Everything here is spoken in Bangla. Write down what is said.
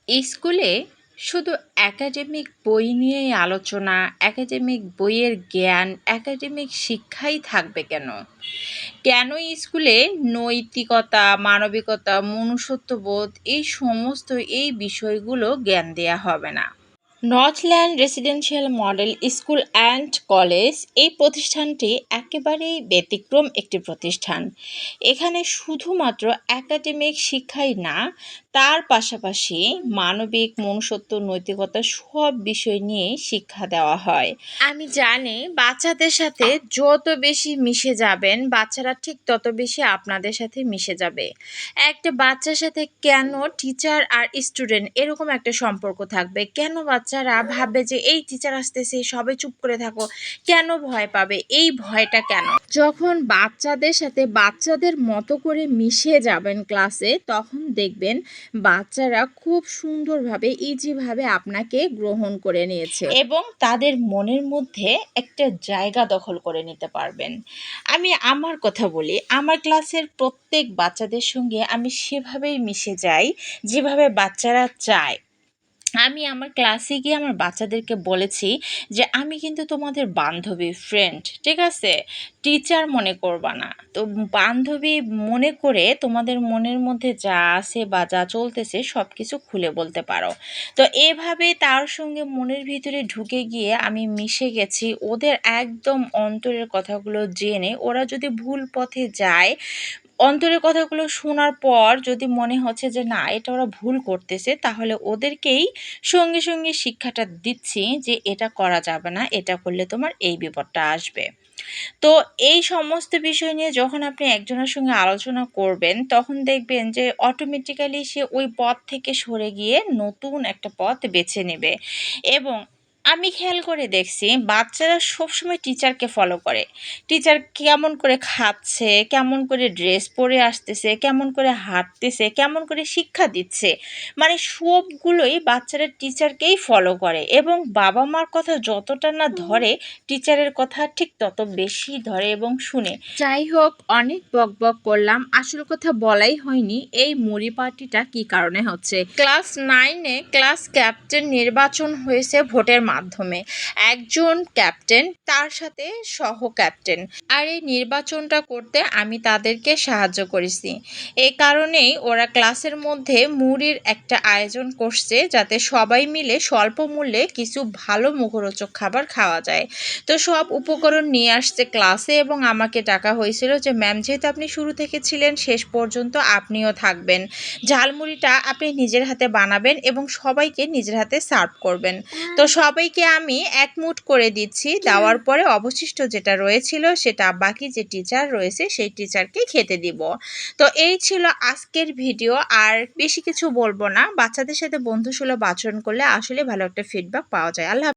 স্কুলে শুধু একাডেমিক বই নিয়েই আলোচনা, একাডেমিক বইয়ের জ্ঞান, একাডেমিক শিক্ষাই থাকবে কেন? কেন স্কুলে নৈতিকতা, মানবিকতা, মনুষ্যত্ববোধ এই বিষয়গুলো জ্ঞান দেয়া হবে না? Northland residential model school and college এই প্রতিষ্ঠানটি একেবারেই ব্যতিক্রম একটি প্রতিষ্ঠান। এখানে শুধুমাত্র একাডেমিক শিক্ষাই না, তার পাশাপাশি মানবিক, মনুষ্যত্ব, নৈতিকতা সব বিষয় নিয়ে শিক্ষা দেওয়া হয়। আমি জানি বাচ্চাদের সাথে যত বেশি মিশে যাবেন, বাচ্চারা ঠিক তত বেশি আপনাদের সাথে মিশে যাবে। একটা বাচ্চার সাথে কেন টিচার আর স্টুডেন্ট এরকম একটা সম্পর্ক থাকবে? কেন বাচ্চারা ভাববে যে এই টিচার আসতেছে সবাই চুপ করে থাকো? কেন ভয় পাবে? এই ভয়টা কেন? যখন বাচ্চাদের সাথে বাচ্চাদের মতো করে মিশে যাবেন ক্লাসে, তখন দেখবেন বাচ্চারা খুব সুন্দরভাবে ইজিভাবে আপনাকে গ্রহণ করে নিয়েছে এবং তাদের মনের মধ্যে একটা জায়গা দখল করে নিতে পারবেন। আমি আমার কথা বলি, আমার ক্লাসের প্রত্যেক বাচ্চাদের সঙ্গে আমি সেভাবেই মিশে যাই যেভাবে বাচ্চারা চায়। আমি আমার ক্লাসে গিয়ে আমার বাচ্চাদেরকে বলেছি যে আমি কিন্তু তোমাদের বান্ধবী, ফ্রেন্ড, ঠিক আছে? টিচার মনে করবা না। তো বান্ধবী মনে করে তোমাদের মনের মধ্যে যা আছে বা যা চলতেছে সব কিছু খুলে বলতে পারো। তো এভাবে তার সঙ্গে মনের ভিতরে ঢুকে গিয়ে আমি মিশে গেছি। ওদের একদম অন্তরের কথাগুলো জেনে ওরা যদি ভুল পথে যায়, অন্তরের কথাগুলো শোনার পর যদি মনে হচ্ছে যে না, এটা ওরা ভুল করতেছে, তাহলে ওদেরকেই সঙ্গে সঙ্গে শিক্ষাটা দিচ্ছি যে এটা করা যাবে না, এটা করলে তোমার এই বিপদটা আসবে। তো এই সমস্ত বিষয় নিয়ে যখন আপনি একজনের সঙ্গে আলোচনা করবেন, তখন দেখবেন যে অটোমেটিক্যালি সে ওই পথ থেকে সরে গিয়ে নতুন একটা পথ বেছে নেবে। এবং আমি খেয়াল করে দেখছি বাচ্চারা সবসময় টিচারকে ফলো করে। টিচার কেমন করে খাচ্ছে, কেমন করে ড্রেস পরে আসতেছে, কেমন করে হাঁটতেছে, কেমন করে শিক্ষা দিচ্ছে, মানে সবগুলোই বাচ্চারা টিচারকেই ফলো করে এবং বাবা মার কথা যতটা না ধরে, টিচারের কথা ঠিক তত বেশি ধরে এবং শুনে। যাই হোক, অনেক বকবক করলাম, আসল কথা বলাই হয়নি এই মুড়ি পার্টিটা কি কারণে হচ্ছে। ক্লাস 9-এ ক্লাস ক্যাপ্টেন নির্বাচন হয়েছে ভোটের মাধ্যমে। একজন ক্যাপ্টেন, তার সাথে সহ ক্যাপ্টেন, আর এই নির্বাচনটা করতে আমি তাদেরকে সাহায্য করেছি। এই কারণেই ওরা ক্লাসের মধ্যে মুড়ির একটা আয়োজন করছে যাতে সবাই মিলে স্বল্প মূল্যে কিছু ভালো মুখরোচক খাবার খাওয়া যায়। তো সব উপকরণ নিয়ে আসছে ক্লাসে এবং আমাকে ডাকা হয়েছিল যে ম্যাম, যেহেতু আপনি শুরু থেকে ছিলেন শেষ পর্যন্ত আপনিও থাকবেন, ঝালমুড়িটা আপনি নিজের হাতে বানাবেন এবং সবাইকে নিজের হাতে সার্ভ করবেন। তো সবাইকে আমি এক মুঠ করে দিচ্ছি, দেওয়ার পরে অবশিষ্ট যেটা রয়েছিল সেটা বাকি যে টিচার রয়েছে সেই টিচারকে খেতে দিব। তো এই ছিল আজকের ভিডিও। আর বেশি কিছু বলবো না, বাচ্চাদের সাথে বন্ধুসুলভ আচরণ করলে আসলে ভালো একটা ফিডব্যাক পাওয়া যায়। আল্লাহ